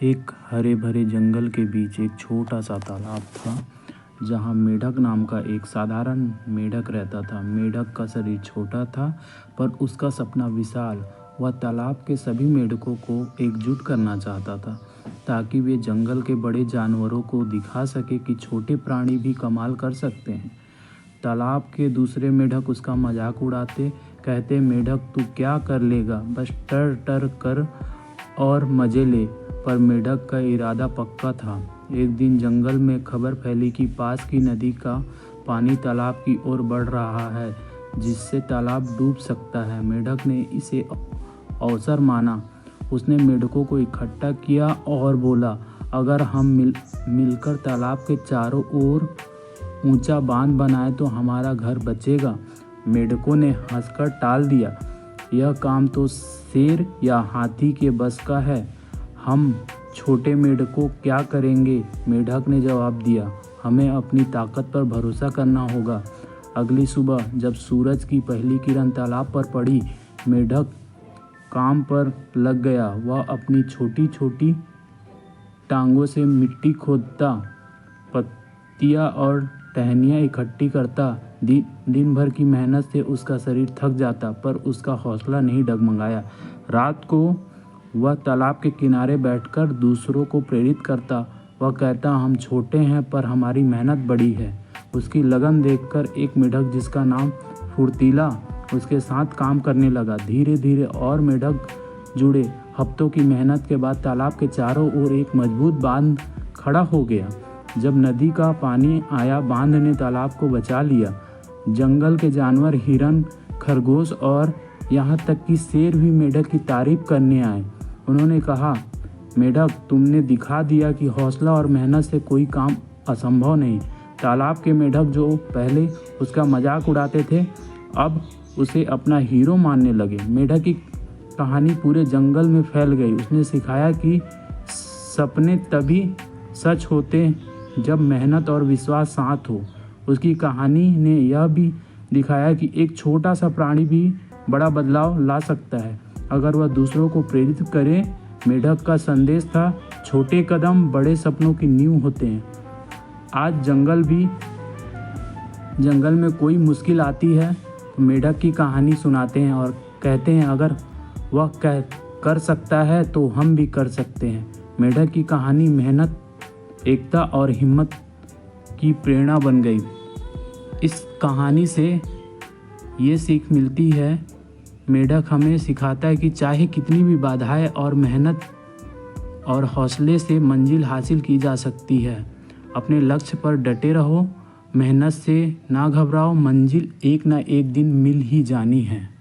एक हरे भरे जंगल के बीच एक छोटा सा तालाब था जहाँ मेढक नाम का एक साधारण मेढक रहता था। मेढक का शरीर छोटा था पर उसका सपना विशाल। वह तालाब के सभी मेढकों को एकजुट करना चाहता था ताकि वे जंगल के बड़े जानवरों को दिखा सके कि छोटे प्राणी भी कमाल कर सकते हैं। तालाब के दूसरे मेढक उसका मजाक उड़ाते, कहते, मेढक तू क्या कर लेगा, बस टर टर कर और मज़े ले। पर मेढक का इरादा पक्का था। एक दिन जंगल में खबर फैली कि पास की नदी का पानी तालाब की ओर बढ़ रहा है, जिससे तालाब डूब सकता है। मेढक ने इसे अवसर माना। उसने मेढकों को इकट्ठा किया और बोला, अगर हम मिलकर तालाब के चारों ओर ऊंचा बांध बनाए तो हमारा घर बचेगा। मेढकों ने हंसकर टाल दिया, यह काम तो शेर या हाथी के बस का है, हम छोटे मेढकों क्या करेंगे। मेढक ने जवाब दिया, हमें अपनी ताकत पर भरोसा करना होगा। अगली सुबह जब सूरज की पहली किरण तालाब पर पड़ी, मेढक काम पर लग गया। वह अपनी छोटी छोटी टांगों से मिट्टी खोदता, पत्तियाँ और टहनियाँ इकट्ठी करता। दिन भर की मेहनत से उसका शरीर थक जाता पर उसका हौसला नहीं डगमगाया। रात को वह तालाब के किनारे बैठकर दूसरों को प्रेरित करता। वह कहता, हम छोटे हैं पर हमारी मेहनत बड़ी है। उसकी लगन देखकर एक मेढक जिसका नाम फुर्तीला उसके साथ काम करने लगा। धीरे धीरे और मेढक जुड़े। हफ्तों की मेहनत के बाद तालाब के चारों ओर एक मजबूत बांध खड़ा हो गया। जब नदी का पानी आया, बांध ने तालाब को बचा लिया। जंगल के जानवर, हिरन, खरगोश और यहाँ तक कि शेर भी मेढक की तारीफ करने आए। उन्होंने कहा, मेढक तुमने दिखा दिया कि हौसला और मेहनत से कोई काम असंभव नहीं। तालाब के मेढक जो पहले उसका मजाक उड़ाते थे, अब उसे अपना हीरो मानने लगे। मेढक की कहानी पूरे जंगल में फैल गई। उसने सिखाया कि सपने तभी सच होते जब मेहनत और विश्वास साथ हो। उसकी कहानी ने यह भी दिखाया कि एक छोटा सा प्राणी भी बड़ा बदलाव ला सकता है अगर वह दूसरों को प्रेरित करे। मेढक का संदेश था, छोटे कदम बड़े सपनों की नींव होते हैं। आज जंगल में कोई मुश्किल आती है तो मेढक की कहानी सुनाते हैं और कहते हैं, अगर वह कर सकता है तो हम भी कर सकते हैं। मेढक की कहानी मेहनत, एकता और हिम्मत की प्रेरणा बन गई। इस कहानी से ये सीख मिलती है, मेढक हमें सिखाता है कि चाहे कितनी भी बाधाएं और मेहनत और हौसले से मंजिल हासिल की जा सकती है। अपने लक्ष्य पर डटे रहो, मेहनत से ना घबराओ, मंजिल एक ना एक दिन मिल ही जानी है।